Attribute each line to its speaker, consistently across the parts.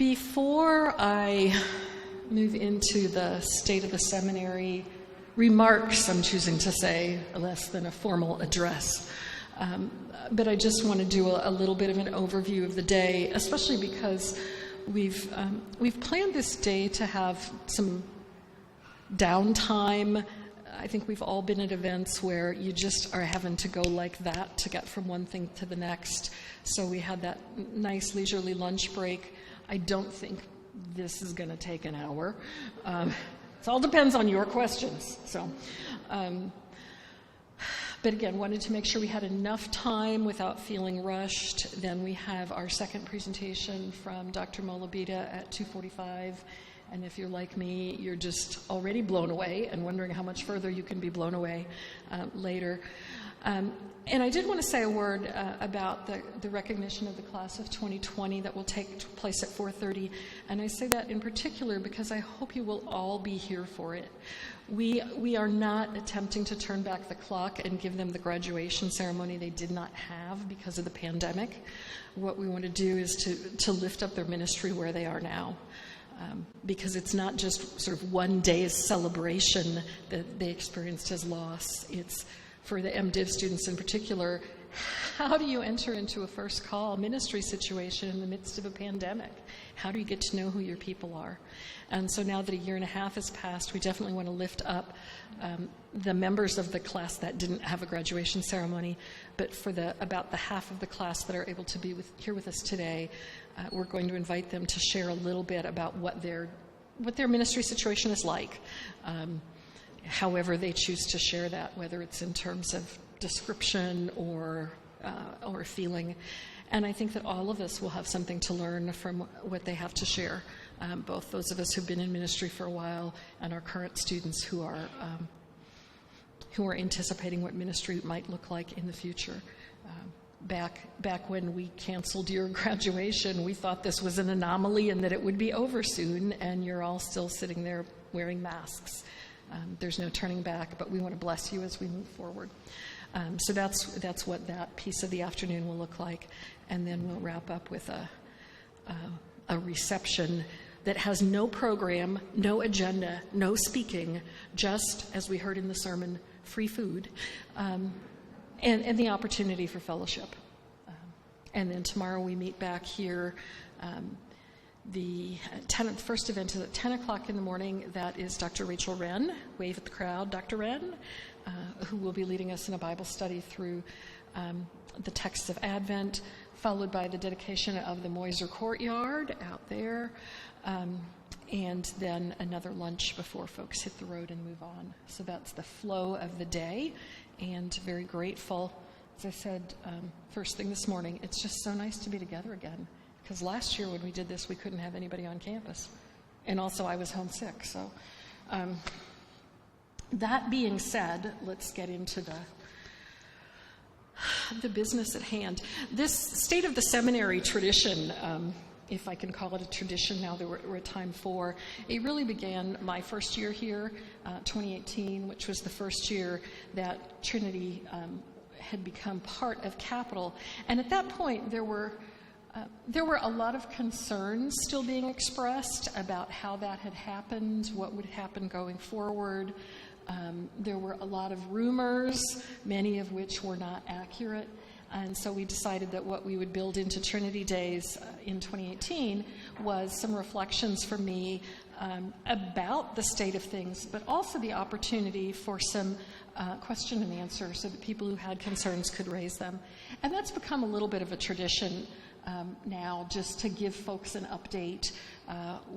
Speaker 1: Before I move into the state of the seminary remarks, I'm choosing to say, less than a formal address, but I just want to do a little bit of an overview of the day, especially because we've planned this day to have some downtime. I think we've all been at events where you just are having to go like that to get from one thing to the next. So we had that nice leisurely lunch break. I don't think this is going to take an hour. It all depends on your questions. But again, wanted to make sure we had enough time without feeling rushed. Then we have our second presentation from Dr. Molabita at 2:45. And if you're like me, you're just already blown away and wondering how much further you can be blown away later. And I did want to say a word about the recognition of the class of 2020 that will take place at 4:30. And I say that in particular because I hope you will all be here for it. We are not attempting to turn back the clock and give them the graduation ceremony they did not have because of the pandemic. What we want to do is to lift up their ministry where they are now. Because it's not just sort of one day's celebration that they experienced as loss. It's for the MDiv students in particular, how do you enter into a first call ministry situation in the midst of a pandemic? How do you get to know who your people are? And so now that a year and a half has passed, we definitely want to lift up the members of the class that didn't have a graduation ceremony, but for about the half of the class that are able to be here with us today, we're going to invite them to share a little bit about what their ministry situation is like. However they choose to share that, whether it's in terms of description or feeling. And I think that all of us will have something to learn from what they have to share, both those of us who've been in ministry for a while and our current students who are anticipating what ministry might look like in the future. Back when we canceled your graduation, we thought this was an anomaly and that it would be over soon, and you're all still sitting there wearing masks. There's no turning back, but we want to bless you as we move forward. So that's what that piece of the afternoon will look like, and then we'll wrap up with a reception that has no program, no agenda, no speaking, just, as we heard in the sermon, free food, and the opportunity for fellowship. And then tomorrow we meet back here. The first event is at 10 o'clock in the morning. That is Dr. Rachel Wren. Wave at the crowd, Dr. Wren, who will be leading us in a Bible study through the texts of Advent, followed by the dedication of the Moiser Courtyard out there, and then another lunch before folks hit the road and move on. So that's the flow of the day, and very grateful. As I said first thing this morning, it's just so nice to be together again. Because last year when we did this, we couldn't have anybody on campus. And also I was homesick. So that being said, let's get into the business at hand. This state of the seminary tradition, if I can call it a tradition now that we're at time 4, it really began my first year here, 2018, which was the first year that Trinity had become part of Capital. And at that point, there were a lot of concerns still being expressed about how that had happened, what would happen going forward. There were a lot of rumors, many of which were not accurate. And so we decided that what we would build into Trinity Days in 2018 was some reflections from me about the state of things, but also the opportunity for some question and answer so that people who had concerns could raise them. And that's become a little bit of a tradition now, just to give folks an update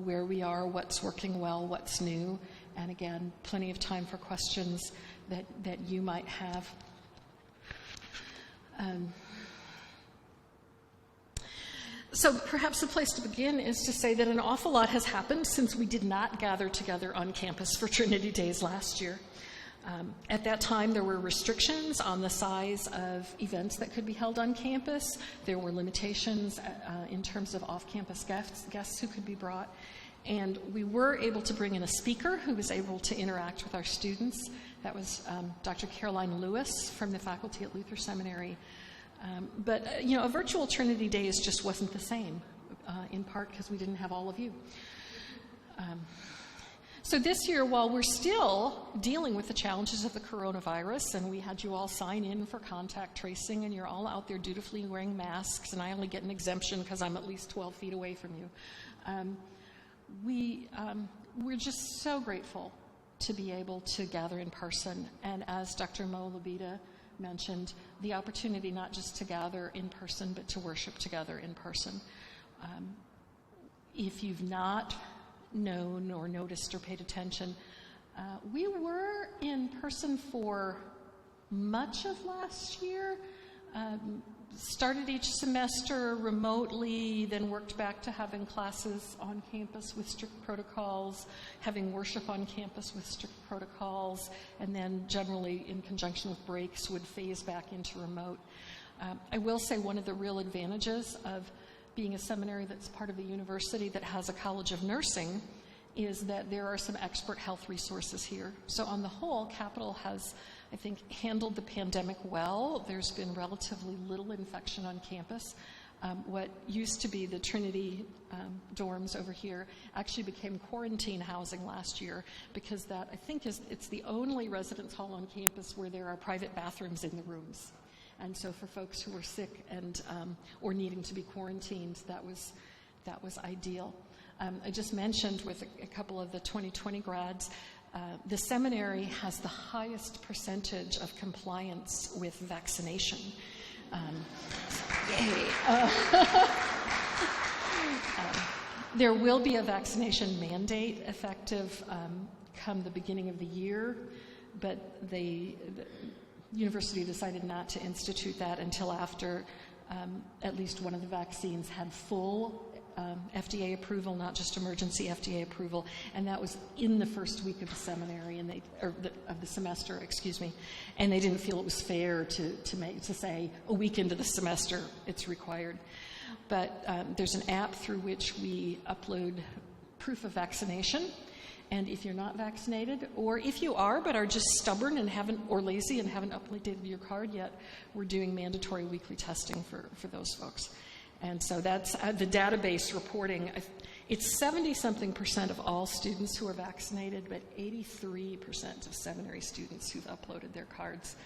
Speaker 1: where we are, what's working well, what's new, and again, plenty of time for questions that you might have. So perhaps the place to begin is to say that an awful lot has happened since we did not gather together on campus for Trinity Days last year. At that time, there were restrictions on the size of events that could be held on campus. There were limitations in terms of off-campus guests who could be brought. And we were able to bring in a speaker who was able to interact with our students. That was Dr. Caroline Lewis from the faculty at Luther Seminary. But a virtual Trinity Days just wasn't the same. in part because we didn't have all of you. So this year, while we're still dealing with the challenges of the coronavirus, and we had you all sign in for contact tracing, and you're all out there dutifully wearing masks, and I only get an exemption because I'm at least 12 feet away from you, we're just so grateful to be able to gather in person. And as Dr. Molabita mentioned, the opportunity not just to gather in person, but to worship together in person. If you've not known or noticed or paid attention, we were in person for much of last year. Started each semester remotely, then worked back to having classes on campus with strict protocols, having worship on campus with strict protocols, and then generally in conjunction with breaks would phase back into remote. I will say one of the real advantages of being a seminary that's part of a university that has a college of nursing is that there are some expert health resources here. So on the whole, Capital has, I think, handled the pandemic well. There's been relatively little infection on campus. What used to be the Trinity dorms over here actually became quarantine housing last year because that, I think, it's the only residence hall on campus where there are private bathrooms in the rooms. And so for folks who were sick and or needing to be quarantined, that was ideal. I just mentioned with a couple of the 2020 grads, the seminary has the highest percentage of compliance with vaccination. Yay! There will be a vaccination mandate effective come the beginning of the year, but the university decided not to institute that until after at least one of the vaccines had full FDA approval, not just emergency FDA approval, and that was in the first week of the seminary, of the semester, excuse me, and they didn't feel it was fair to say a week into the semester it's required. But there's an app through which we upload proof of vaccination. And if you're not vaccinated, or if you are but are just stubborn and or lazy and haven't updated your card yet, we're doing mandatory weekly testing for those folks. And so that's the database reporting. It's 70-something% of all students who are vaccinated, but 83% of seminary students who've uploaded their cards.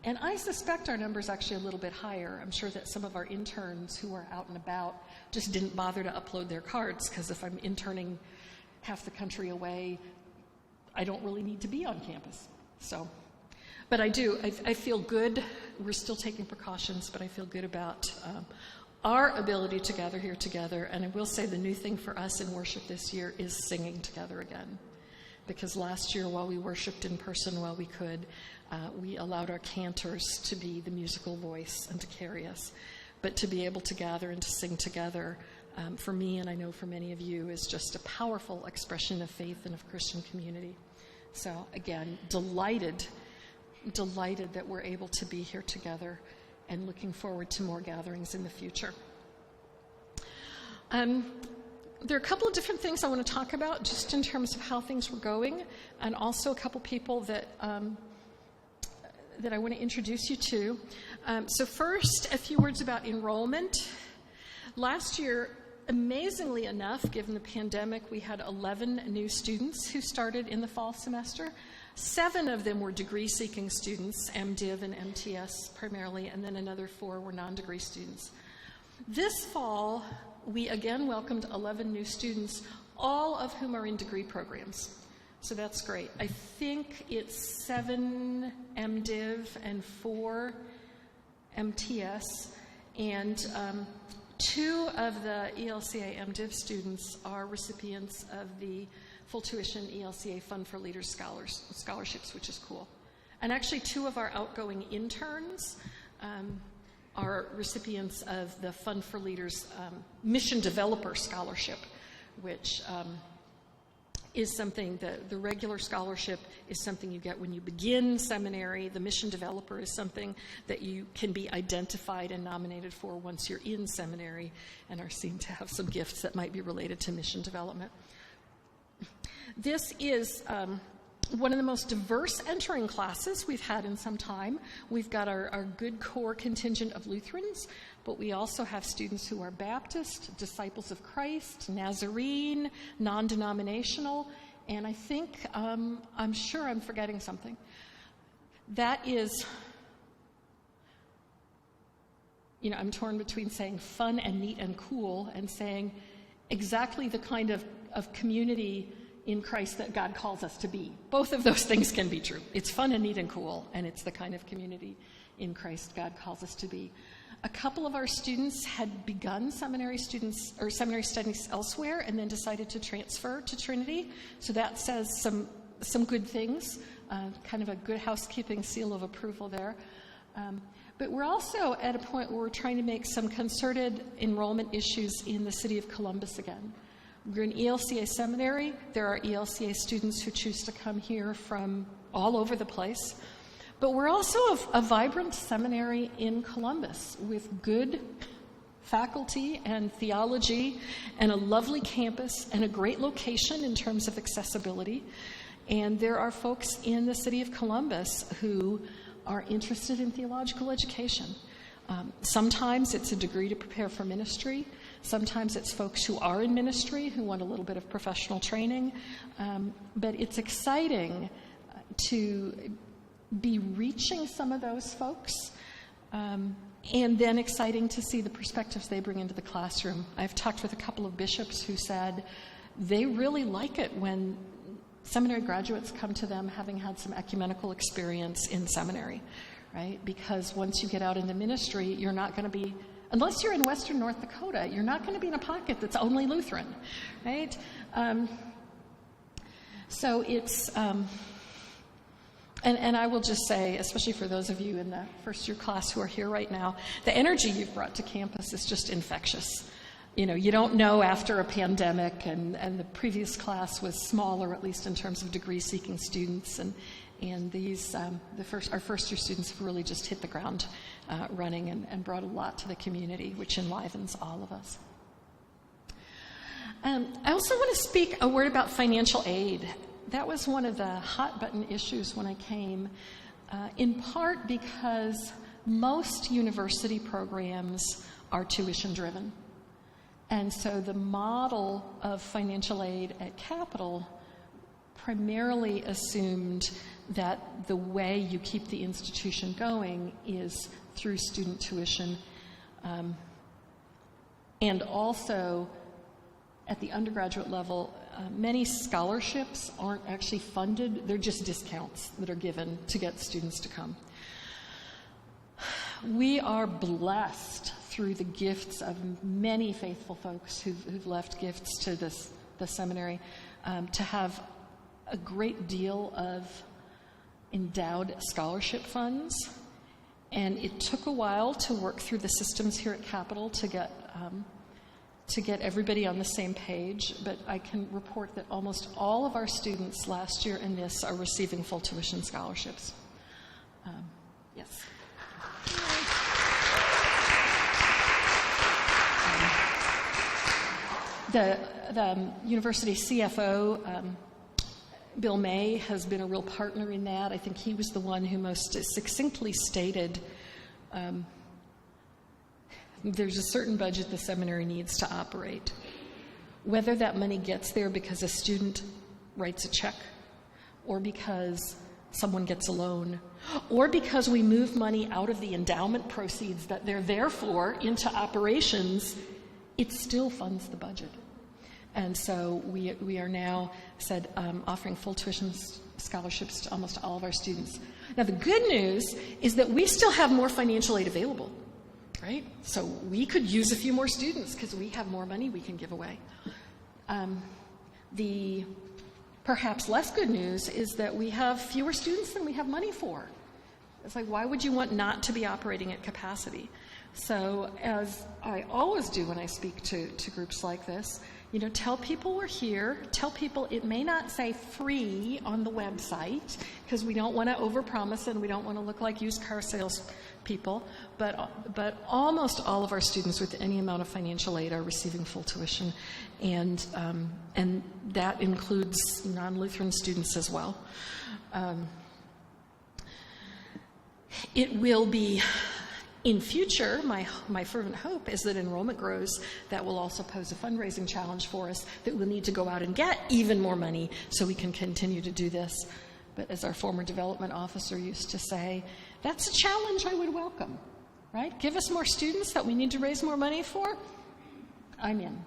Speaker 1: And I suspect our number's actually a little bit higher. I'm sure that some of our interns who are out and about just didn't bother to upload their cards, because if I'm interning half the country away, I don't really need to be on campus. So, but I do. I feel good. We're still taking precautions, but I feel good about our ability to gather here together. And I will say the new thing for us in worship this year is singing together again. Because last year, while we worshiped in person while we could, we allowed our cantors to be the musical voice and to carry us. But to be able to gather and to sing together, for me, and I know for many of you, is just a powerful expression of faith and of Christian community. So again, delighted that we're able to be here together, and looking forward to more gatherings in the future. There are a couple of different things I want to talk about just in terms of how things were going, and also a couple people that I want to introduce you to. So first, a few words about enrollment. Last year, amazingly enough, given the pandemic, we had 11 new students who started in the fall semester. 7 of them were degree-seeking students, MDiv and MTS primarily, and then another 4 were non-degree students. This fall, we again welcomed 11 new students, all of whom are in degree programs. So that's great. I think it's 7 MDiv and 4 MTS, and 2 of the ELCA MDiv students are recipients of the full tuition ELCA Fund for Leaders scholarships, which is cool. And actually 2 of our outgoing interns are recipients of the Fund for Leaders Mission Developer Scholarship, which is something that the regular scholarship is something you get when you begin seminary. The Mission Developer is something that you can be identified and nominated for once you're in seminary and are seen to have some gifts that might be related to mission development. This is one of the most diverse entering classes we've had in some time. We've got our good core contingent of Lutherans, but we also have students who are Baptist, Disciples of Christ, Nazarene, non-denominational, and I think, I'm sure I'm forgetting something. That is, I'm torn between saying fun and neat and cool and saying exactly the kind of community in Christ that God calls us to be. Both of those things can be true. It's fun and neat and cool, and it's the kind of community in Christ God calls us to be. A couple of our students had begun seminary studies elsewhere and then decided to transfer to Trinity. So that says some good things, kind of a good housekeeping seal of approval there. But we're also at a point where we're trying to make some concerted enrollment issues in the city of Columbus again. We're in ELCA Seminary. There are ELCA students who choose to come here from all over the place. But we're also a vibrant seminary in Columbus with good faculty and theology and a lovely campus and a great location in terms of accessibility. And there are folks in the city of Columbus who are interested in theological education. Sometimes it's a degree to prepare for ministry. Sometimes it's folks who are in ministry who want a little bit of professional training. But it's exciting to be reaching some of those folks, and then exciting to see the perspectives they bring into the classroom. I've talked with a couple of bishops who said they really like it when seminary graduates come to them having had some ecumenical experience in seminary, right? Because once you get out in the ministry, you're not going to be, unless you're in Western North Dakota, you're not going to be in a pocket that's only Lutheran, right? So it's... And I will just say, especially for those of you in the first-year class who are here right now, the energy you've brought to campus is just infectious. You don't know after a pandemic, and the previous class was smaller, at least in terms of degree-seeking students, and these our first-year students have really just hit the ground running and brought a lot to the community, which enlivens all of us. I also want to speak a word about financial aid. That was one of the hot-button issues when I came, in part because most university programs are tuition-driven. And so the model of financial aid at Capital primarily assumed that the way you keep the institution going is through student tuition. And also, at the undergraduate level, many scholarships aren't actually funded. They're just discounts that are given to get students to come. We are blessed through the gifts of many faithful folks who've left gifts to the seminary to have a great deal of endowed scholarship funds. And it took a while to work through the systems here at Capital to get everybody on the same page, but I can report that almost all of our students last year in this are receiving full tuition scholarships. Yes. The university CFO, Bill May, has been a real partner in that. I think he was the one who most succinctly stated there's a certain budget the seminary needs to operate. Whether that money gets there because a student writes a check, or because someone gets a loan, or because we move money out of the endowment proceeds that they're there for into operations, it still funds the budget. And so we are now offering full tuition scholarships to almost all of our students. Now the good news is that we still have more financial aid available. Right? So we could use a few more students because we have more money we can give away. The perhaps less good news is that we have fewer students than we have money for. It's like, why would you want not to be operating at capacity? So as I always do when I speak to groups like this, tell people we're here. Tell people it may not say free on the website because we don't want to overpromise and we don't want to look like used car sales people. But almost all of our students with any amount of financial aid are receiving full tuition, and that includes non-Lutheran students as well. It will be In future, my fervent hope is that enrollment grows. That will also pose a fundraising challenge for us, that we'll need to go out and get even more money so we can continue to do this. But as our former development officer used to say, that's a challenge I would welcome, right? Give us more students that we need to raise more money for. I'm in.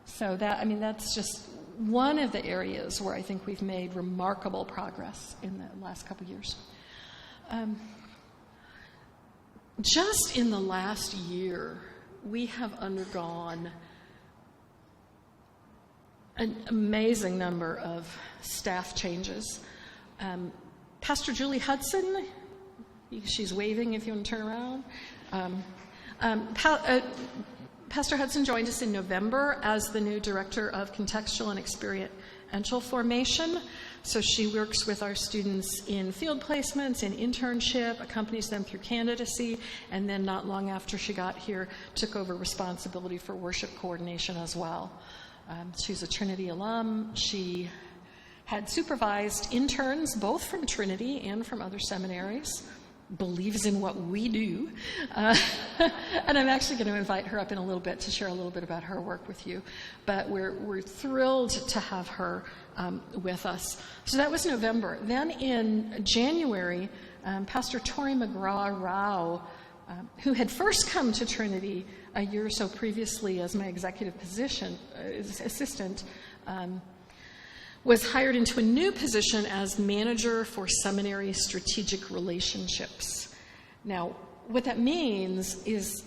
Speaker 1: So that's just one of the areas where I think we've made remarkable progress in the last couple years. Just in the last year, we have undergone an amazing number of staff changes. Pastor Julie Hudson, she's waving if you want to turn around. Pastor Hudson joined us in November as the new Director of Contextual and Experiential Formation. So she works with our students in field placements, in internship, accompanies them through candidacy, and then not long after she got here, took over responsibility for worship coordination as well. She's a Trinity alum. She had supervised interns both from Trinity and from other seminaries, believes in what we do. And I'm actually going to invite her up in a little bit to share a little bit about her work with you. But we're thrilled to have her with us. So that was November. Then in January, Pastor Tori McGraw-Rao, who had first come to Trinity a year or so previously as my executive assistant, was hired into a new position as manager for seminary strategic relationships. Now, what that means is,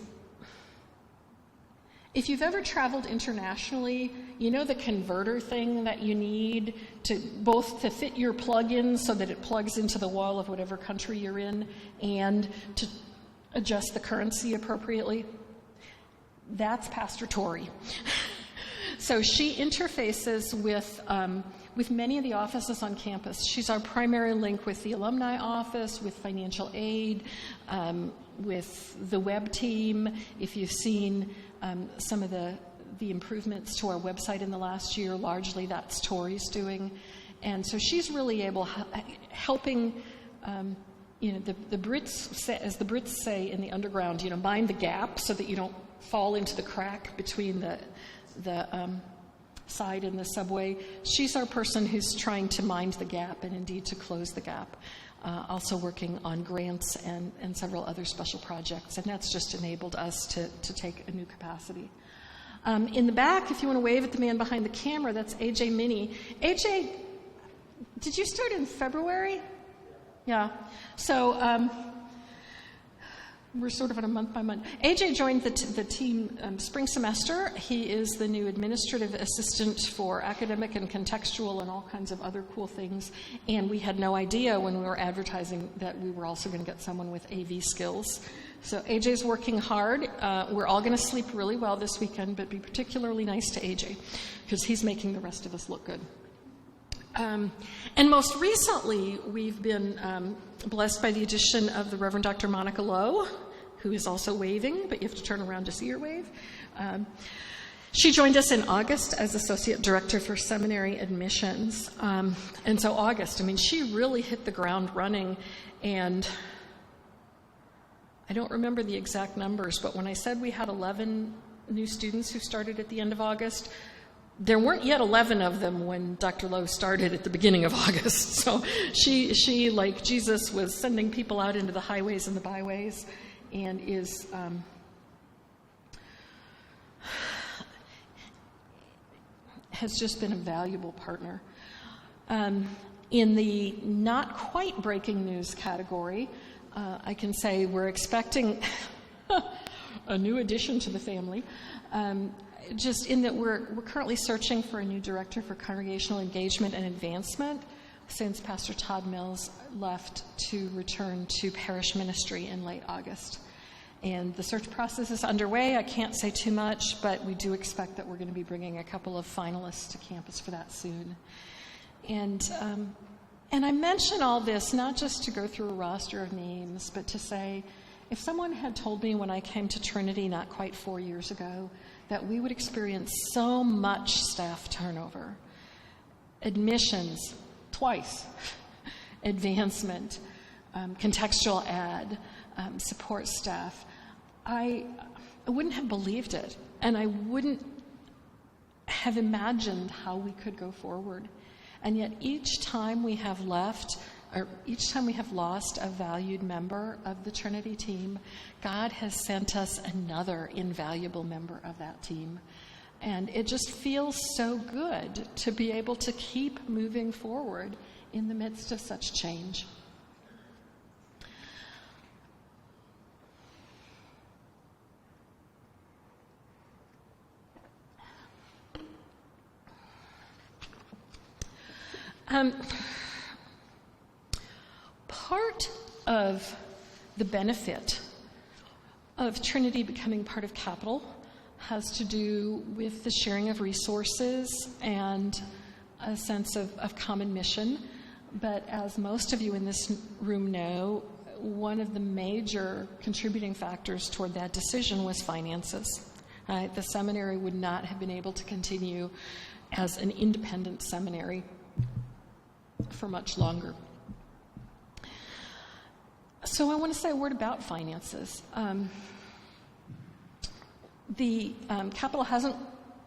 Speaker 1: if you've ever traveled internationally, you know the converter thing that you need to both to fit your plug-in so that it plugs into the wall of whatever country you're in and to adjust the currency appropriately? That's Pastor Tori. So she interfaces with many of the offices on campus. She's our primary link with the alumni office, with financial aid, with the web team. If you've seen some of the improvements to our website in the last year, largely that's Tori's doing. And so she's really helping, the Brits, as the Brits say in the underground, mind the gap so that you don't fall into the crack between the side and the subway. She's our person who's trying to mind the gap and indeed to close the gap. Also working on grants and several other special projects, and that's just enabled us to take a new capacity. In the back, if you want to wave at the man behind the camera, that's AJ Minnie. AJ, did you start in February? Yeah. So we're sort of on a month-by-month. AJ joined the team spring semester. He is the new administrative assistant for academic and contextual and all kinds of other cool things. And we had no idea when we were advertising that we were also going to get someone with AV skills. So AJ's working hard. We're all going to sleep really well this weekend, but be particularly nice to AJ because he's making the rest of us look good. And most recently, we've been blessed by the addition of the Reverend Dr. Monica Lowe, who is also waving, but you have to turn around to see her wave. She joined us in August as Associate Director for Seminary Admissions. And so August, she really hit the ground running. And I don't remember the exact numbers, but when I said we had 11 new students who started at the end of August, there weren't yet 11 of them when Dr. Lowe started at the beginning of August. So she, like Jesus, was sending people out into the highways and the byways and is has just been a valuable partner. In the not quite breaking news category, I can say we're expecting a new addition to the family. Just in that we're currently searching for a new director for congregational engagement and advancement since Pastor Todd Mills left to return to parish ministry in late August. And the search process is underway. I can't say too much, but we do expect that we're going to be bringing a couple of finalists to campus for that soon. And I mention all this not just to go through a roster of names, but to say, if someone had told me when I came to Trinity not quite 4 years ago that we would experience so much staff turnover, admissions, twice, advancement, contextual ad, support staff, I wouldn't have believed it, and I wouldn't have imagined how we could go forward. And yet each time we have lost a valued member of the Trinity team, God has sent us another invaluable member of that team. And it just feels so good to be able to keep moving forward in the midst of such change. Part of the benefit of Trinity becoming part of Capital has to do with the sharing of resources and a sense of common mission. But as most of you in this room know, one of the major contributing factors toward that decision was finances. The seminary would not have been able to continue as an independent seminary for much longer. So I want to say a word about finances. The Capital hasn't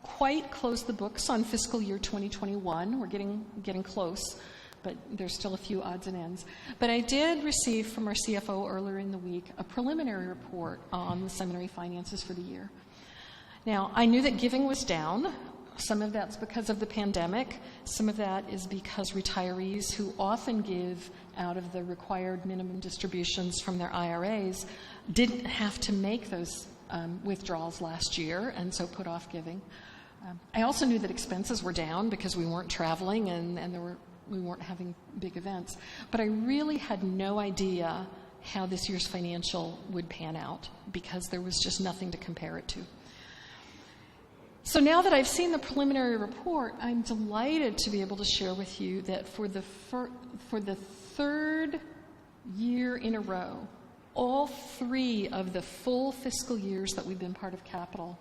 Speaker 1: quite closed the books on fiscal year 2021. We're getting close, but there's still a few odds and ends. But I did receive from our CFO earlier in the week a preliminary report on the seminary finances for the year. Now, I knew that giving was down. Some of that's because of the pandemic. Some of that is because retirees who often give out of the required minimum distributions from their IRAs didn't have to make those withdrawals last year, and so put off giving. I also knew that expenses were down because we weren't traveling and we weren't having big events. But I really had no idea how this year's financial would pan out because there was just nothing to compare it to. So now that I've seen the preliminary report, I'm delighted to be able to share with you that for the third year in a row, all 3 of the full fiscal years that we've been part of Capital,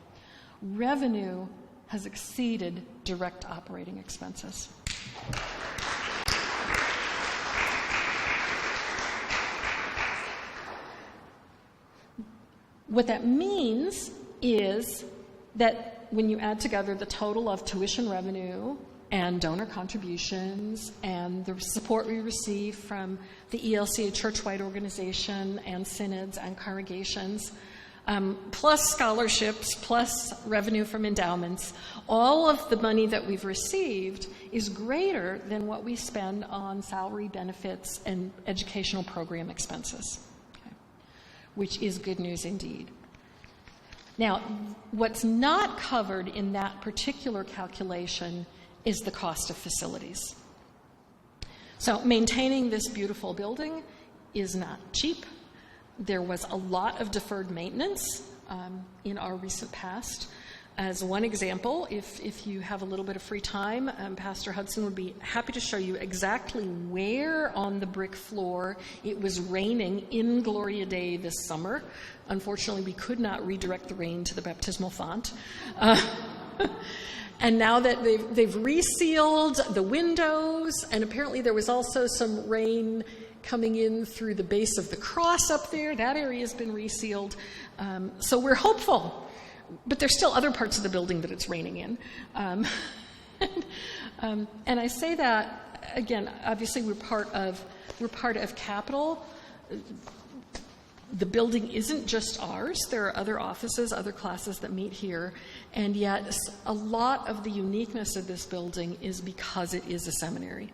Speaker 1: revenue has exceeded direct operating expenses. What that means is that when you add together the total of tuition revenue and donor contributions and the support we receive from the ELCA churchwide organization and synods and congregations, plus scholarships, plus revenue from endowments, all of the money that we've received is greater than what we spend on salary, benefits, and educational program expenses, okay, which is good news indeed. Now, what's not covered in that particular calculation is the cost of facilities. So maintaining this beautiful building is not cheap. There was a lot of deferred maintenance in our recent past. As one example, if you have a little bit of free time, Pastor Hudson would be happy to show you exactly where on the brick floor it was raining in Gloria Dei this summer. Unfortunately, we could not redirect the rain to the baptismal font. And now that they've resealed the windows, and apparently there was also some rain coming in through the base of the cross up there, that area has been resealed. So we're hopeful. But there's still other parts of the building that it's raining in. And I say that, again, obviously we're part of Capital. The building isn't just ours. There are other offices, other classes that meet here. And yet a lot of the uniqueness of this building is because it is a seminary,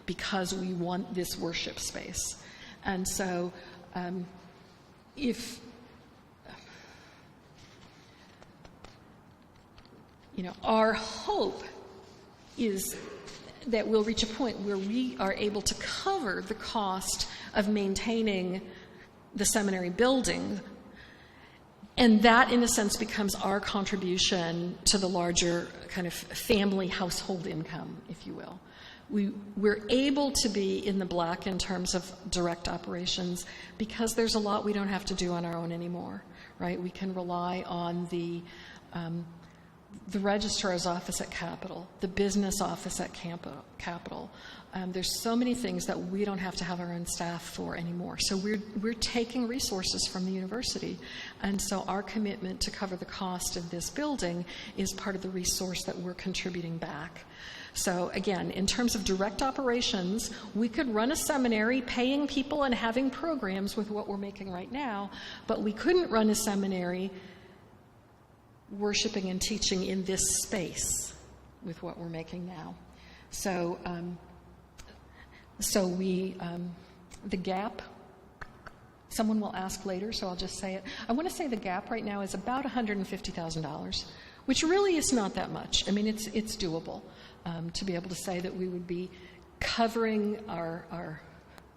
Speaker 1: because we want this worship space. And so our hope is that we'll reach a point where we are able to cover the cost of maintaining the seminary building, and that, in a sense, becomes our contribution to the larger kind of family household income, if you will. We're able to be in the black in terms of direct operations because there's a lot we don't have to do on our own anymore, right? We can rely on the the registrar's office at Capitol, the business office at Capitol. There's so many things that we don't have to have our own staff for anymore. So we're taking resources from the university, and so our commitment to cover the cost of this building is part of the resource that we're contributing back. So again, in terms of direct operations, we could run a seminary paying people and having programs with what we're making right now, but we couldn't run a seminary worshiping and teaching in this space with what we're making now. So the gap, someone will ask later, so I'll just say it. I want to say the gap right now is about $150,000, which really is not that much. I mean, it's doable to be able to say that we would be covering our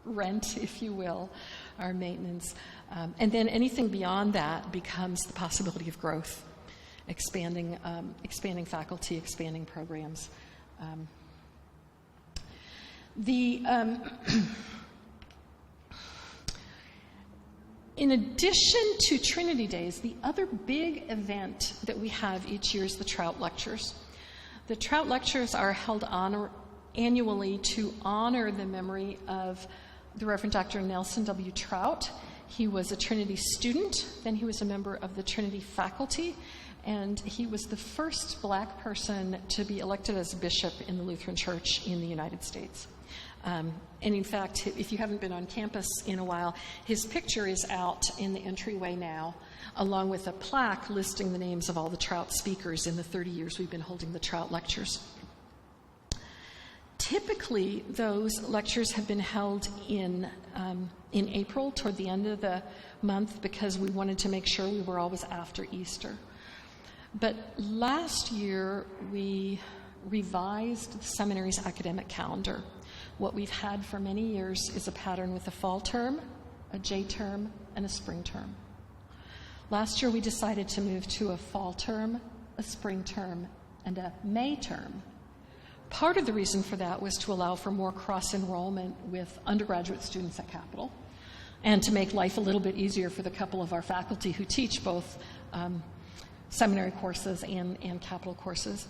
Speaker 1: rent, if you will, our maintenance. And then anything beyond that becomes the possibility of growth, expanding faculty, expanding programs. In addition to Trinity Days, the other big event that we have each year is the Trout Lectures. The Trout Lectures are held annually to honor the memory of the Reverend Dr. Nelson W. Trout. He was a Trinity student, then he was a member of the Trinity faculty, and he was the first black person to be elected as a bishop in the Lutheran Church in the United States. And in fact, if you haven't been on campus in a while, his picture is out in the entryway now, along with a plaque listing the names of all the Trout speakers in the 30 years we've been holding the Trout Lectures. Typically, those lectures have been held in April, toward the end of the month, because we wanted to make sure we were always after Easter. But last year, we revised the seminary's academic calendar. What we've had for many years is a pattern with a fall term, a J term, and a spring term. Last year, we decided to move to a fall term, a spring term, and a May term. Part of the reason for that was to allow for more cross-enrollment with undergraduate students at Capitol, and to make life a little bit easier for the couple of our faculty who teach both seminary courses and Capitol courses.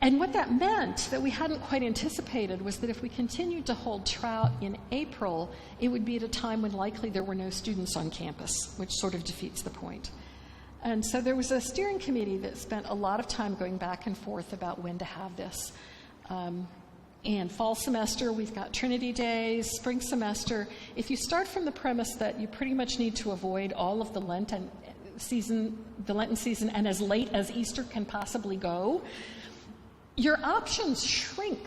Speaker 1: And what that meant that we hadn't quite anticipated was that if we continued to hold Trout in April, it would be at a time when likely there were no students on campus, which sort of defeats the point. And so there was a steering committee that spent a lot of time going back and forth about when to have this. And fall semester, we've got Trinity Days. Spring semester, if you start from the premise that you pretty much need to avoid all of the Lenten season, and as late as Easter can possibly go, your options shrink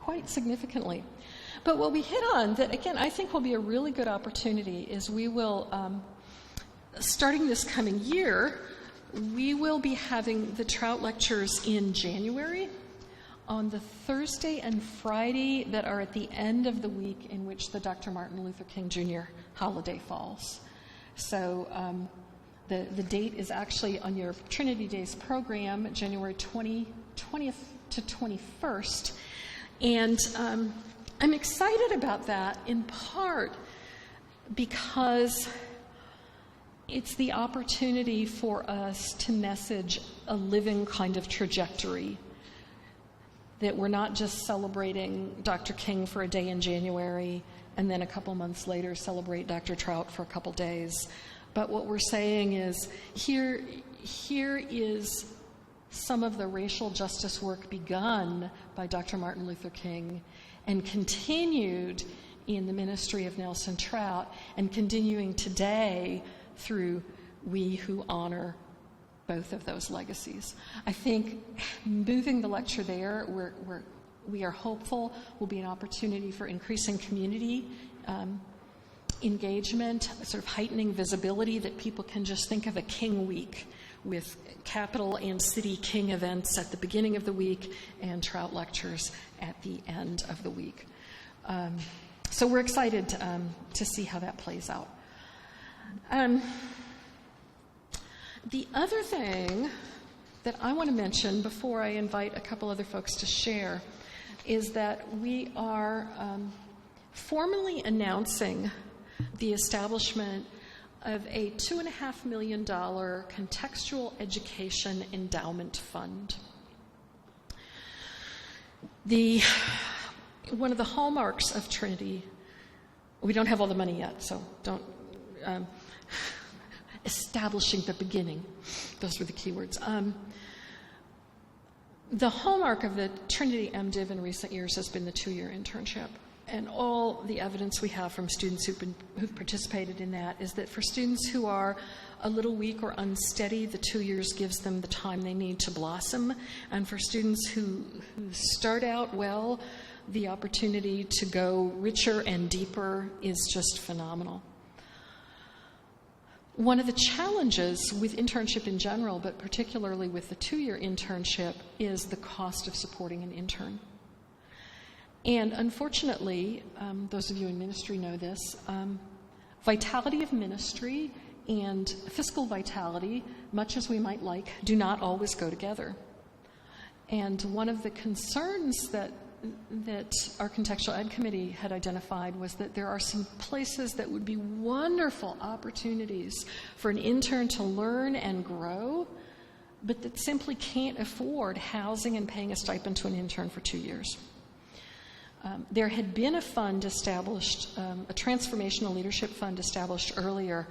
Speaker 1: quite significantly. But what we hit on that, again, I think will be a really good opportunity is we will, starting this coming year, we will be having the Trout Lectures in January on the Thursday and Friday that are at the end of the week in which the Dr. Martin Luther King Jr. holiday falls. So the date is actually on your Trinity Days program, January 20th to 21st. And I'm excited about that in part because it's the opportunity for us to message a living kind of trajectory, that we're not just celebrating Dr. King for a day in January and then a couple months later celebrate Dr. Trout for a couple days. But what we're saying is here is some of the racial justice work begun by Dr. Martin Luther King and continued in the ministry of Nelson Trout and continuing today through we who honor both of those legacies. I think moving the lecture there, we are hopeful will be an opportunity for increasing community engagement, sort of heightening visibility, that people can just think of a King Week with Capitol and City King events at the beginning of the week and Trout Lectures at the end of the week. So we're excited to see how that plays out. The other thing that I want to mention before I invite a couple other folks to share is that we are formally announcing the establishment of a $2.5 million contextual education endowment fund. One of the hallmarks of Trinity, we don't have all the money yet, so don't, establishing the beginning, those were the key words. The hallmark of the Trinity MDiv in recent years has been the 2-year internship. And all the evidence we have from students who've participated in that is that for students who are a little weak or unsteady, the 2 years gives them the time they need to blossom. And for students who start out well, the opportunity to go richer and deeper is just phenomenal. One of the challenges with internship in general, but particularly with the 2-year internship, is the cost of supporting an intern. And unfortunately, those of you in ministry know this, vitality of ministry and fiscal vitality, much as we might like, do not always go together. And one of the concerns that our contextual ed committee had identified was that there are some places that would be wonderful opportunities for an intern to learn and grow, but that simply can't afford housing and paying a stipend to an intern for 2 years. There had been a fund established, a transformational leadership fund established earlier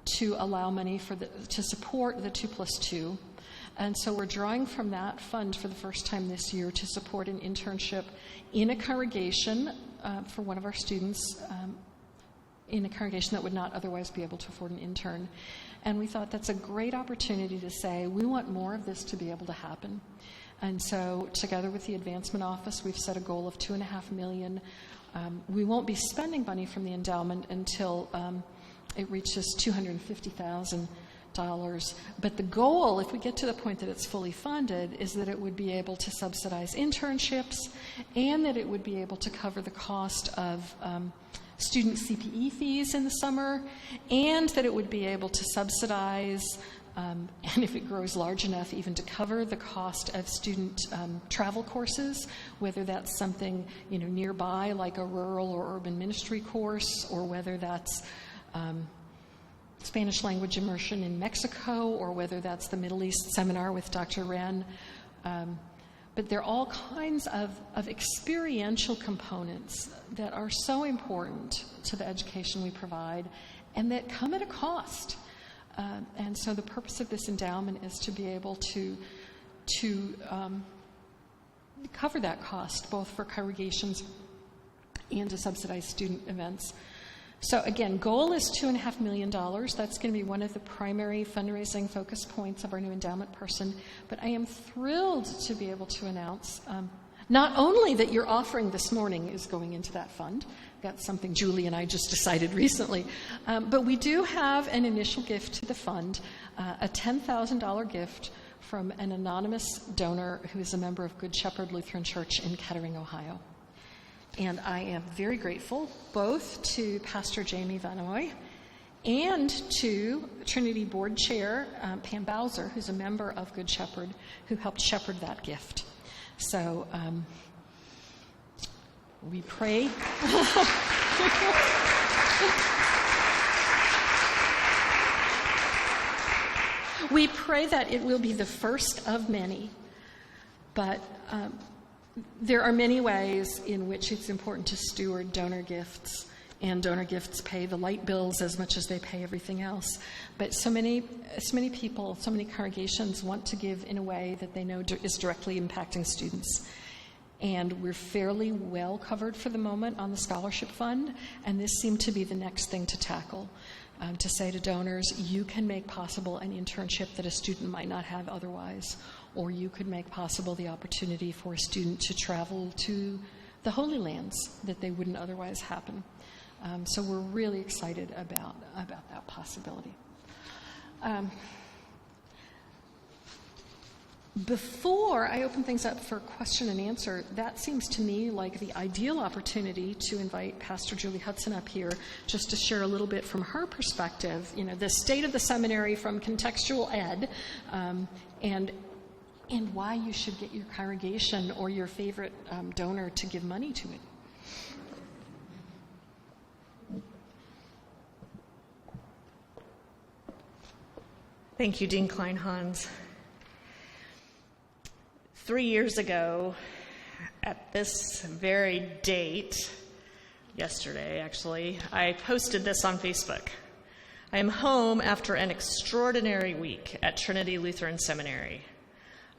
Speaker 1: to allow money to support the 2+2. And so we're drawing from that fund for the first time this year to support an internship in a congregation for one of our students in a congregation that would not otherwise be able to afford an intern. And we thought that's a great opportunity to say, we want more of this to be able to happen. And so together with the Advancement Office, we've set a goal of $2.5 million. We won't be spending money from the endowment until it reaches $250,000. But the goal, if we get to the point that it's fully funded, is that it would be able to subsidize internships and that it would be able to cover the cost of student CPE fees in the summer, and that it would be able to subsidize, and if it grows large enough, even to cover the cost of student travel courses, whether that's something nearby like a rural or urban ministry course, or whether that's Spanish language immersion in Mexico, or whether that's the Middle East seminar with Dr. Wren. But there are all kinds of experiential components that are so important to the education we provide and that come at a cost. And so the purpose of this endowment is to be able to cover that cost, both for congregations and to subsidize student events. So again, goal is $2.5 million. That's going to be one of the primary fundraising focus points of our new endowment person. But I am thrilled to be able to announce not only that your offering this morning is going into that fund. That's something Julie and I just decided recently. But we do have an initial gift to the fund, a $10,000 gift from an anonymous donor who is a member of Good Shepherd Lutheran Church in Kettering, Ohio. And I am very grateful both to Pastor Jamie Vanoy and to Trinity Board Chair Pam Bowser, who's a member of Good Shepherd, who helped shepherd that gift. So we pray. We pray that it will be the first of many, but there are many ways in which it's important to steward donor gifts, and donor gifts pay the light bills as much as they pay everything else. But so many people, so many congregations want to give in a way that they know is directly impacting students. And we're fairly well covered for the moment on the scholarship fund, and this seemed to be the next thing to tackle. To say to donors, you can make possible an internship that a student might not have otherwise, or you could make possible the opportunity for a student to travel to the Holy Lands that they wouldn't otherwise happen. So we're really excited about that possibility. Before I open things up for question and answer, that seems to me like the ideal opportunity to invite Pastor Julie Hudson up here just to share a little bit from her perspective, the state of the seminary from contextual ed, and why you should get your congregation or your favorite donor to give money to it.
Speaker 2: Thank you, Dean Kleinhans. 3 years ago, at this very date, yesterday actually, I posted this on Facebook. I am home after an extraordinary week at Trinity Lutheran Seminary.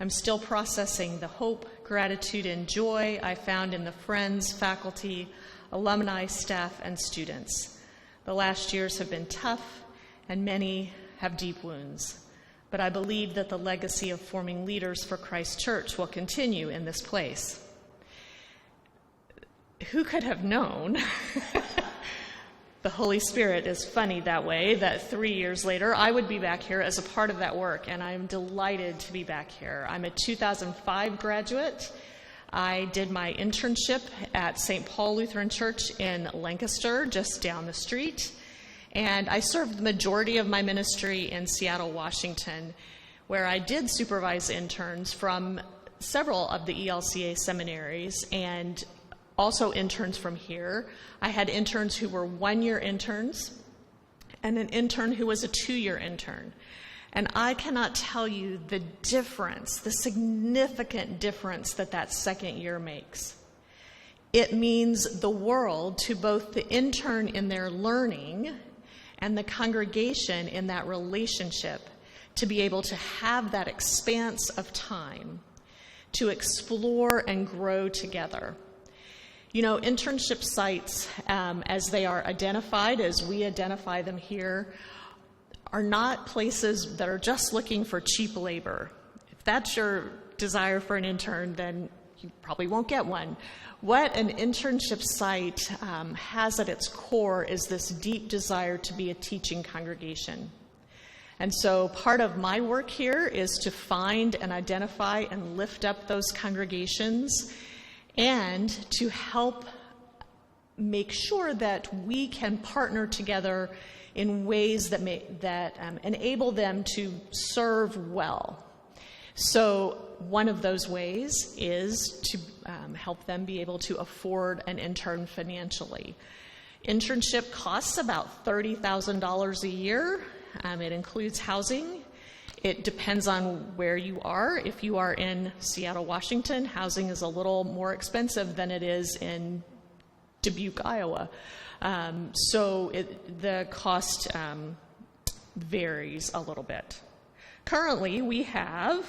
Speaker 2: I'm still processing the hope, gratitude, and joy I found in the friends, faculty, alumni, staff, and students. The last years have been tough, and many have deep wounds. But I believe that the legacy of forming leaders for Christ Church will continue in this place. Who could have known? The Holy Spirit is funny that way, that 3 years later I would be back here as a part of that work, and I'm delighted to be back here. I'm a 2005 graduate. I did my internship at St. Paul Lutheran Church in Lancaster, just down the street. And I served the majority of my ministry in Seattle, Washington, where I did supervise interns from several of the ELCA seminaries and also interns from here. I had interns who were one-year interns and an intern who was a two-year intern. And I cannot tell you the difference, the significant difference that second year makes. It means the world to both the intern in their learning and the congregation in that relationship to be able to have that expanse of time to explore and grow together. You know, internship sites, as they are identified, as we identify them here, are not places that are just looking for cheap labor. If that's your desire for an intern, then you probably won't get one. What an internship site has at its core is this deep desire to be a teaching congregation. And so part of my work here is to find and identify and lift up those congregations and to help make sure that we can partner together in ways that enable them to serve well. So one of those ways is to help them be able to afford an intern financially. Internship costs about $30,000 a year. It includes housing. It depends on where you are. If you are in Seattle, Washington, housing is a little more expensive than it is in Dubuque, Iowa. So the cost varies a little bit. Currently, we have,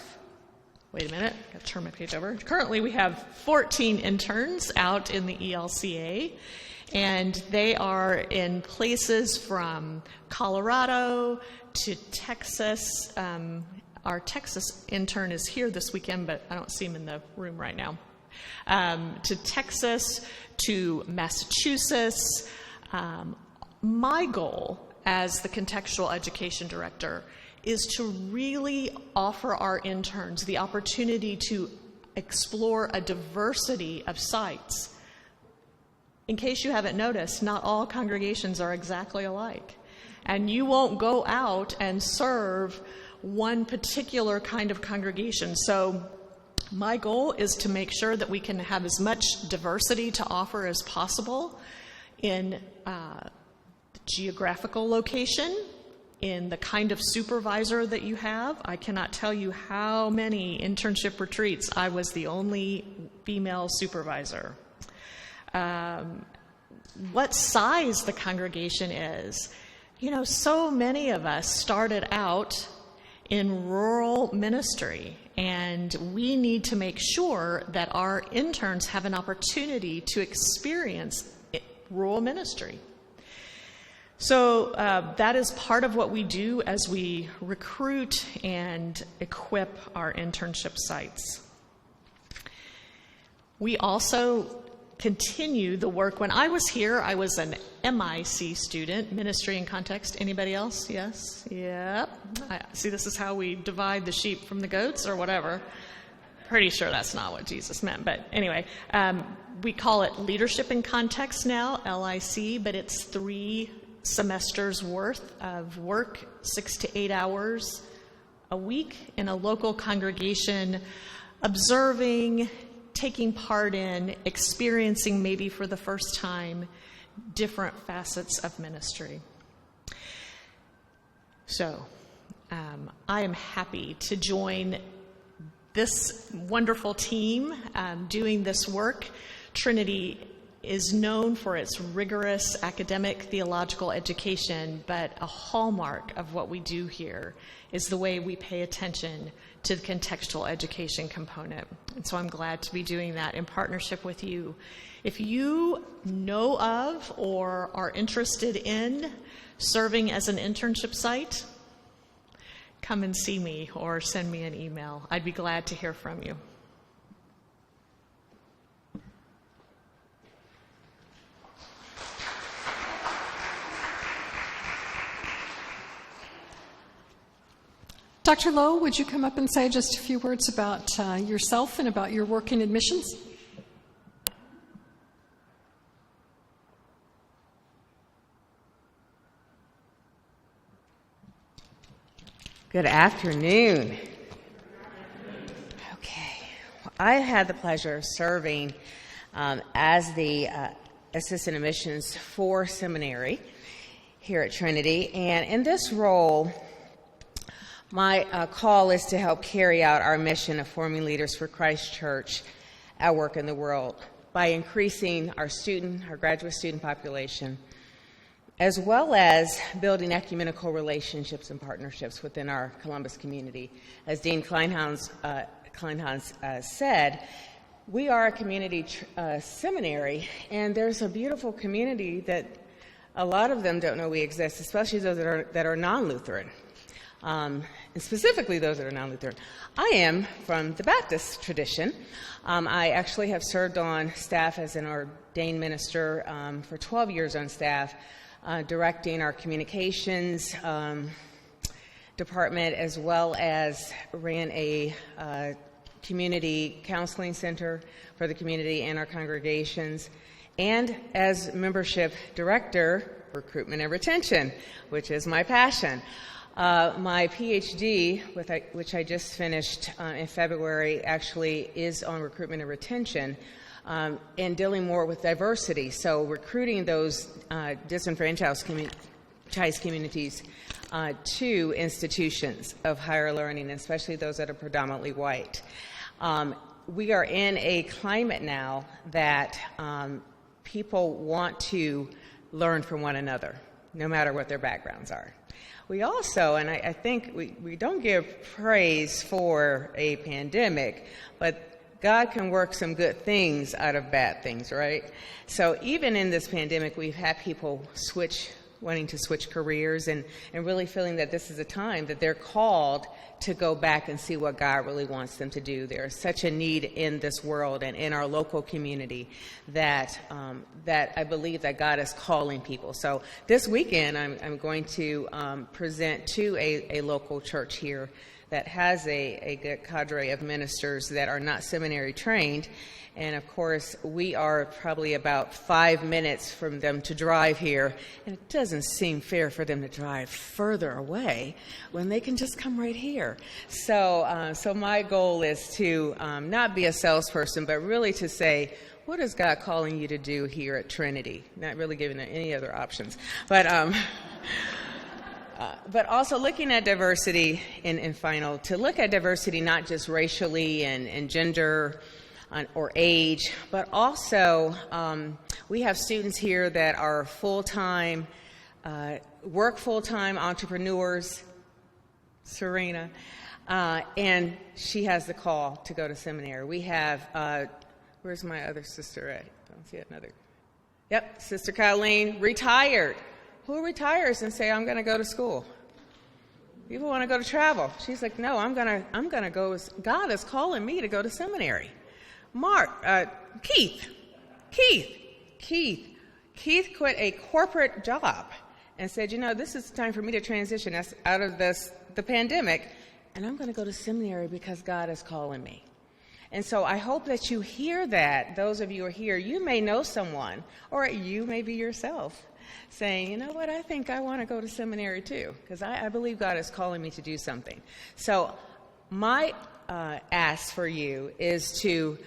Speaker 2: wait a minute, I've got to turn my page over. Currently, we have 14 interns out in the ELCA, and they are in places from Colorado to Texas. Our Texas intern is here this weekend, but I don't see him in the room right now. To Texas, to Massachusetts. My goal as the contextual education director is to really offer our interns the opportunity to explore a diversity of sites. In case you haven't noticed, not all congregations are exactly alike. And you won't go out and serve one particular kind of congregation. So my goal is to make sure that we can have as much diversity to offer as possible in geographical location, in the kind of supervisor that you have. I cannot tell you how many internship retreats I was the only female supervisor. What size the congregation is. You know, so many of us started out in rural ministry, and we need to make sure that our interns have an opportunity to experience rural ministry. So that is part of what we do as we recruit and equip our internship sites. We also continue the work. When I was here, I was an MIC student, Ministry in Context. Anybody else? Yes? Yep. See, this is how we divide the sheep from the goats or whatever. Pretty sure that's not what Jesus meant, but anyway. We call it Leadership in Context now, LIC, but it's 3 semesters worth of work, 6 to 8 hours a week in a local congregation, observing, taking part in, experiencing maybe for the first time different facets of ministry. So, I am happy to join this wonderful team doing this work. Trinity is known for its rigorous academic theological education, but a hallmark of what we do here is the way we pay attention to the contextual education component. And so I'm glad to be doing that in partnership with you. If you know of or are interested in serving as an internship site, come and see me or send me an email. I'd be glad to hear from you.
Speaker 1: Dr. Lowe, would you come up and say just a few words about yourself and about your work in admissions?
Speaker 3: Good afternoon. Okay. Well, I had the pleasure of serving as the assistant admissions for Seminary here at Trinity. And in this role, my call is to help carry out our mission of forming leaders for Christ Church at work in the world by increasing our graduate student population, as well as building ecumenical relationships and partnerships within our Columbus community. As Dean Kleinhans said, we are a community seminary, and there's a beautiful community that a lot of them don't know we exist, especially those that are non-Lutheran, and specifically those that are non-Lutheran. I am from the Baptist tradition. I actually have served on staff as an ordained minister for 12 years on staff, directing our communications department, as well as ran a community counseling center for the community and our congregations, and as membership director, recruitment and retention, which is my passion. My PhD, which I just finished in February, actually is on recruitment and retention, and dealing more with diversity. So recruiting those disenfranchised communities to institutions of higher learning, especially those that are predominantly white. We are in a climate now that people want to learn from one another, no matter what their backgrounds are. We also, and I think we don't give praise for a pandemic, but God can work some good things out of bad things, right? So even in this pandemic, we've had people wanting to switch careers and really feeling that this is a time that they're called to go back and see what God really wants them to do. There is such a need in this world and in our local community that I believe that God is calling people. So this weekend, I'm going to present to a local church here that has a good cadre of ministers that are not seminary trained. And of course, we are probably about 5 minutes from them to drive here. And it doesn't seem fair for them to drive further away when they can just come right here. So my goal is to not be a salesperson, but really to say, what is God calling you to do here at Trinity? Not really giving them any other options. But also looking at diversity in final, to look at diversity not just racially and gender or age, but also we have students here that are full-time, work full-time entrepreneurs, Serena, and she has the call to go to seminary. We have, where's my other sister at? I don't see another. Yep, Sister Colleen, retired. Who retires and say, I'm going to go to school? People want to go to travel. She's like, no, I'm gonna go. God is calling me to go to seminary. Keith quit a corporate job and said, this is time for me to transition us out of the pandemic, and I'm going to go to seminary because God is calling me. And so I hope that you hear that. Those of you who are here, you may know someone, or you may be yourself, saying, you know what, I think I want to go to seminary too, because I believe God is calling me to do something. So my ask for you is to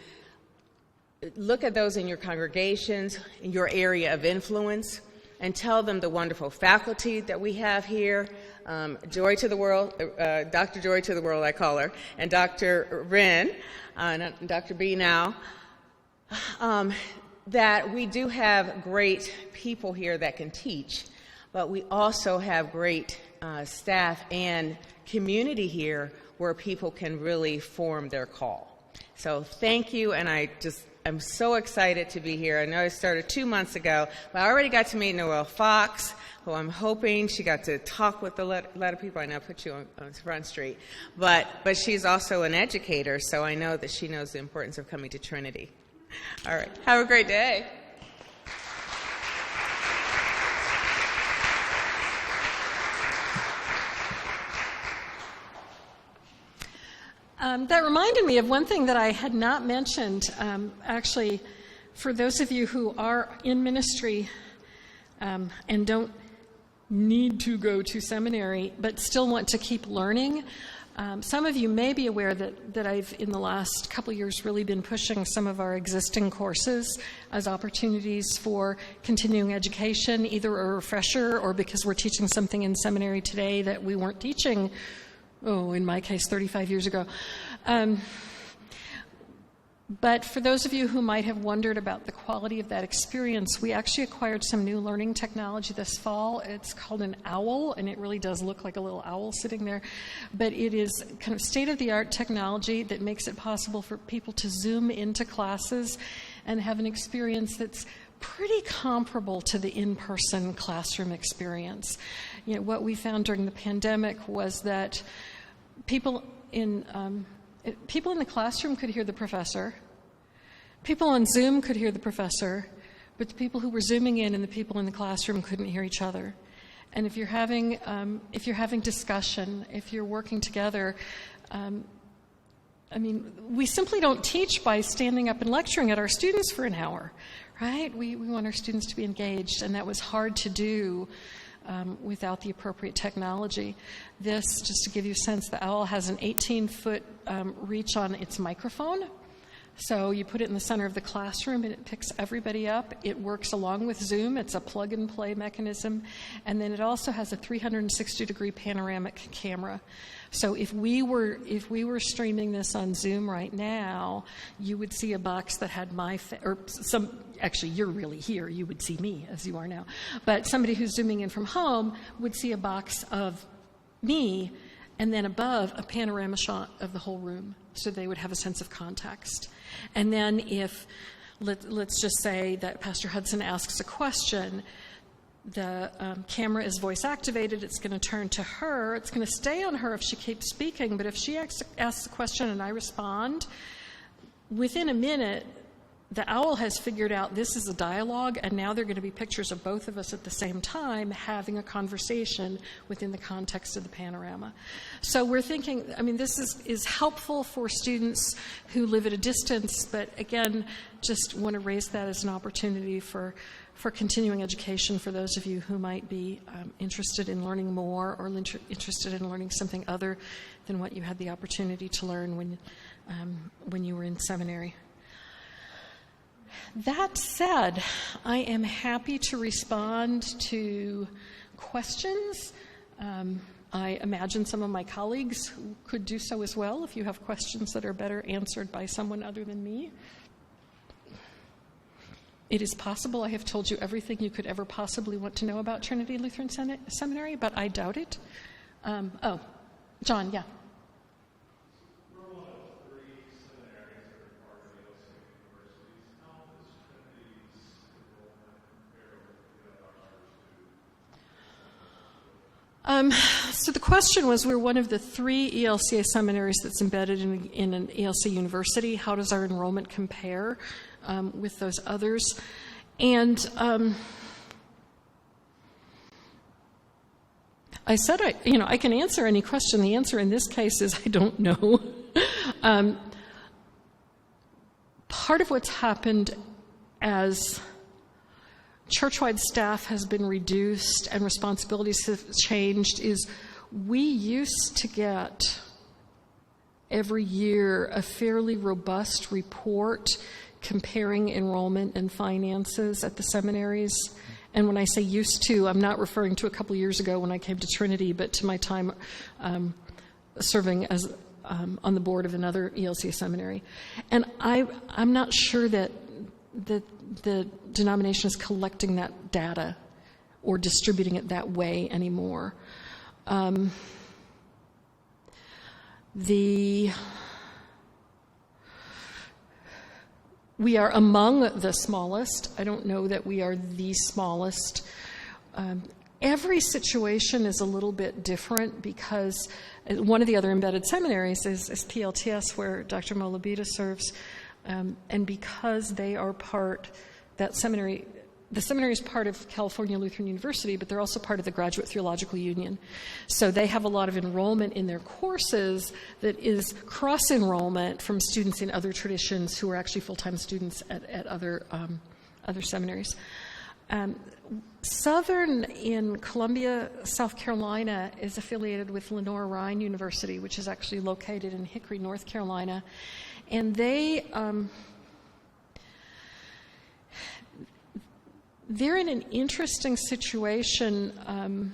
Speaker 3: look at those in your congregations, in your area of influence, and tell them the wonderful faculty that we have here, Joy to the World, Dr. Joy to the World, I call her, and Dr. Wren, Dr. B now, that we do have great people here that can teach, but we also have great staff and community here where people can really form their call. So thank you, and I'm so excited to be here. I know I started 2 months ago, but I already got to meet Noelle Fox, who I'm hoping she got to talk with a lot of people. I know I put you on Front Street, but she's also an educator, so I know that she knows the importance of coming to Trinity. All right, have a great day.
Speaker 1: That reminded me of one thing that I had not mentioned. Actually, for those of you who are in ministry and don't need to go to seminary but still want to keep learning, some of you may be aware that I've, in the last couple of years, really been pushing some of our existing courses as opportunities for continuing education, either a refresher or because we're teaching something in seminary today that we weren't teaching, in my case, 35 years ago. But for those of you who might have wondered about the quality of that experience, we actually acquired some new learning technology this fall. It's called an owl, and it really does look like a little owl sitting there. But it is kind of state-of-the-art technology that makes it possible for people to zoom into classes and have an experience that's pretty comparable to the in-person classroom experience. You know, what we found during the pandemic was that people in the classroom could hear the professor. People on Zoom could hear the professor, but the people who were zooming in and the people in the classroom couldn't hear each other. And if you're having discussion, if you're working together, we simply don't teach by standing up and lecturing at our students for an hour, right? We want our students to be engaged, and that was hard to do without the appropriate technology. This, just to give you a sense, the owl has an 18-foot reach on its microphone. So you put it in the center of the classroom and it picks everybody up. It works along with Zoom. It's a plug-and-play mechanism. And then it also has a 360-degree panoramic camera. So if we were streaming this on Zoom right now, you would see a box that had actually, you're really here. You would see me as you are now. But somebody who's zooming in from home would see a box of me and then above a panorama shot of the whole room. So they would have a sense of context. And then if, let's just say that Pastor Hudson asks a question, the camera is voice activated, it's going to turn to her, it's going to stay on her if she keeps speaking, but if she asks a question and I respond, within a minute, the owl has figured out this is a dialogue, and now there are going to be pictures of both of us at the same time having a conversation within the context of the panorama. So we're thinking, this is helpful for students who live at a distance, but again, just want to raise that as an opportunity for continuing education for those of you who might be interested in learning more or interested in learning something other than what you had the opportunity to learn when you were in seminary. That said, I am happy to respond to questions. I imagine some of my colleagues could do so as well if you have questions that are better answered by someone other than me. It is possible I have told you everything you could ever possibly want to know about Trinity Lutheran Seminary, but I doubt it. John, yeah. So the question was, we're one of the 3 ELCA seminaries that's embedded in an ELC university. How does our enrollment compare with those others? And I said, I can answer any question. The answer in this case is I don't know. Part of what's happened as church-wide staff has been reduced and responsibilities have changed is we used to get every year a fairly robust report comparing enrollment and finances at the seminaries And when I say used to, I'm not referring to a couple of years ago when I came to Trinity, but to my time serving as on the board of another ELC seminary. And I'm not sure that the denomination is collecting that data or distributing it that way anymore. We are among the smallest. I don't know that we are the smallest. Every situation is a little bit different because one of the other embedded seminaries is PLTS, where Dr. Molabita serves, and because they are that seminary, the seminary is part of California Lutheran University, but they're also part of the Graduate Theological Union. So they have a lot of enrollment in their courses that is cross-enrollment from students in other traditions who are actually full-time students at other seminaries. Southern in Columbia, South Carolina, is affiliated with Lenore Rhine University, which is actually located in Hickory, North Carolina. And they're in an interesting situation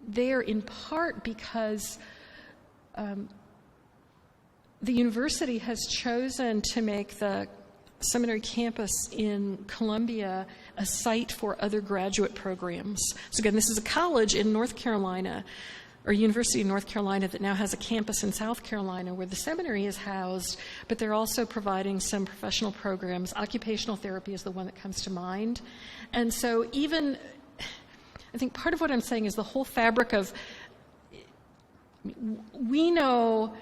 Speaker 1: there in part because the university has chosen to make the seminary campus in Columbia a site for other graduate programs. So again, this is a college in North Carolina, or University of North Carolina, that now has a campus in South Carolina where the seminary is housed, but they're also providing some professional programs. Occupational therapy is the one that comes to mind. And so I think part of what I'm saying is the whole fabric of, we know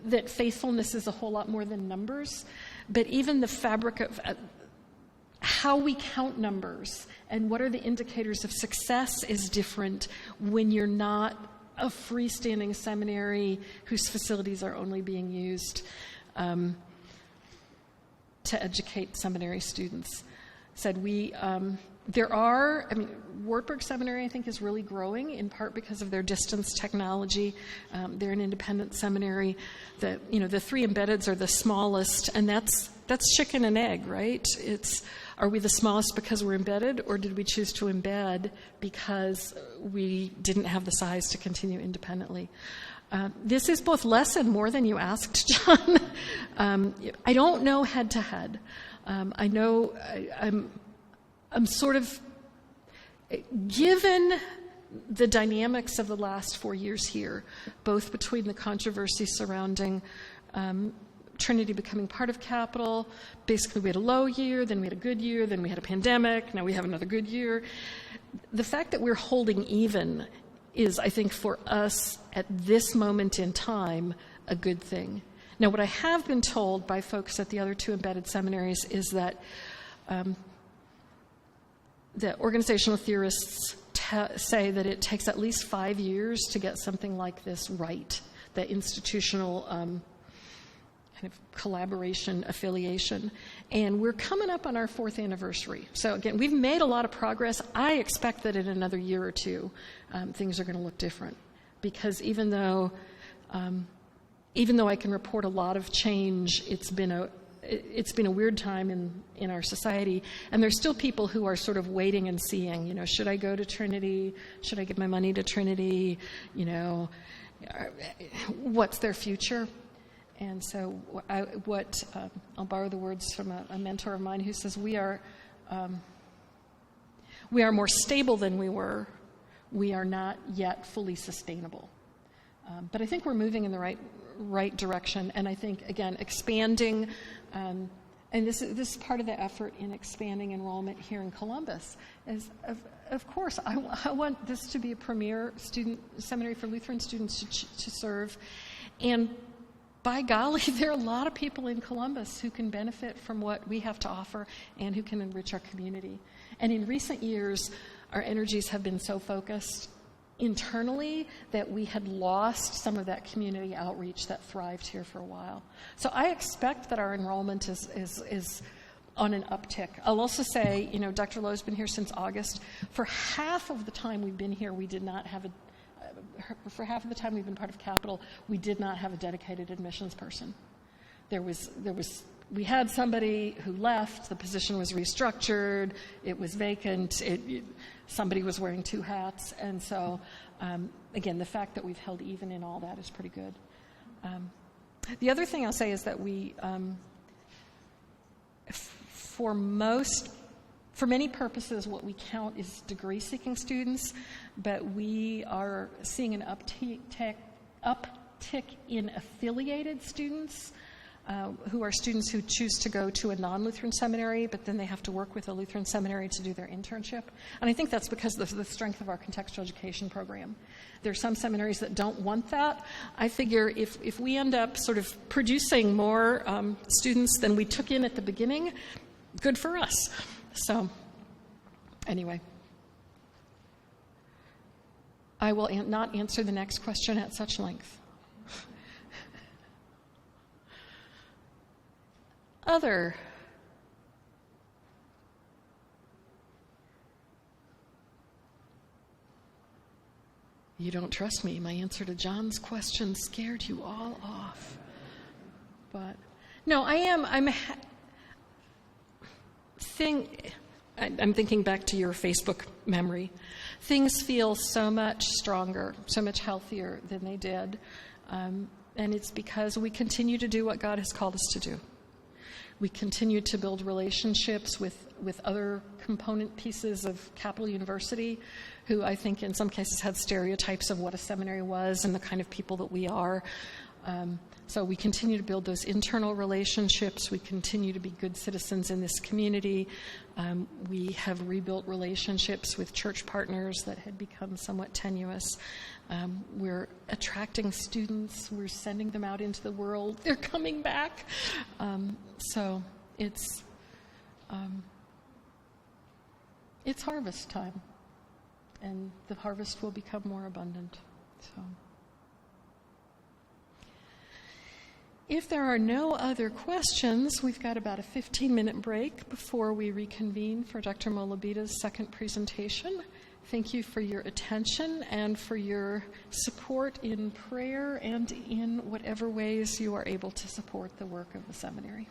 Speaker 1: that faithfulness is a whole lot more than numbers, but even the fabric of how we count numbers and what are the indicators of success is different when you're not a freestanding seminary whose facilities are only being used to educate seminary students. Wartburg Seminary, I think, is really growing, in part because of their distance technology. They're an independent seminary. The three embeddeds are the smallest, and that's chicken and egg, right? Are we the smallest because we're embedded, or did we choose to embed because we didn't have the size to continue independently? This is both less and more than you asked, John. I don't know head to head. I know I'm sort of, given the dynamics of the last 4 years here, both between the controversy surrounding Trinity becoming part of Capital. Basically, we had a low year, then we had a good year, then we had a pandemic, now we have another good year. The fact that we're holding even is, I think, for us at this moment in time, a good thing. Now, what I have been told by folks at the other two embedded seminaries is that the organizational theorists say that it takes at least 5 years to get something like this right, the institutional kind of collaboration, affiliation. And we're coming up on our 4th anniversary. So again, we've made a lot of progress. I expect that in another year or two, things are going to look different. Because even though I can report a lot of change, it's been a weird time in our society, and there's still people who are sort of waiting and seeing, should I go to Trinity? Should I give my money to Trinity? What's their future? And so I'll borrow the words from a mentor of mine who says, we are more stable than we were. We are not yet fully sustainable. But I think we're moving in the right direction. And I think, again, expanding, and this is part of the effort in expanding enrollment here in Columbus, is of course I want this to be a premier seminary for Lutheran students to serve. And by golly, there are a lot of people in Columbus who can benefit from what we have to offer and who can enrich our community. And in recent years, our energies have been so focused internally that we had lost some of that community outreach that thrived here for a while. So I expect that our enrollment is on an uptick. I'll also say, Dr. Lowe's been here since August. For half of the time we've been here, for half of the time we've been part of Capital, we did not have a dedicated admissions person. There was we had somebody who left, the position was restructured, it was vacant, somebody was wearing two hats, and so, again, the fact that we've held even in all that is pretty good. The other thing I'll say is that we, for many purposes, what we count is degree-seeking students, but we are seeing an uptick in affiliated students, who are students who choose to go to a non-Lutheran seminary, but then they have to work with a Lutheran seminary to do their internship. And I think that's because of the strength of our contextual education program. There are some seminaries that don't want that. I figure if we end up sort of producing more students than we took in at the beginning, good for us. So, anyway. I will not answer the next question at such length. Other. You don't trust me. My answer to John's question scared you all off. But no, I'm thinking back to your Facebook memory. Things feel so much stronger, so much healthier than they did. And it's because we continue to do what God has called us to do. We continue to build relationships with other component pieces of Capital University, who I think in some cases had stereotypes of what a seminary was and the kind of people that we are. So we continue to build those internal relationships. We continue to be good citizens in this community. We have rebuilt relationships with church partners that had become somewhat tenuous. We're attracting students. We're sending them out into the world. They're coming back. So it's harvest time, and the harvest will become more abundant. So, if there are no other questions, we've got about a 15-minute break before we reconvene for Dr. Molabita's second presentation. Thank you for your attention and for your support in prayer and in whatever ways you are able to support the work of the seminary.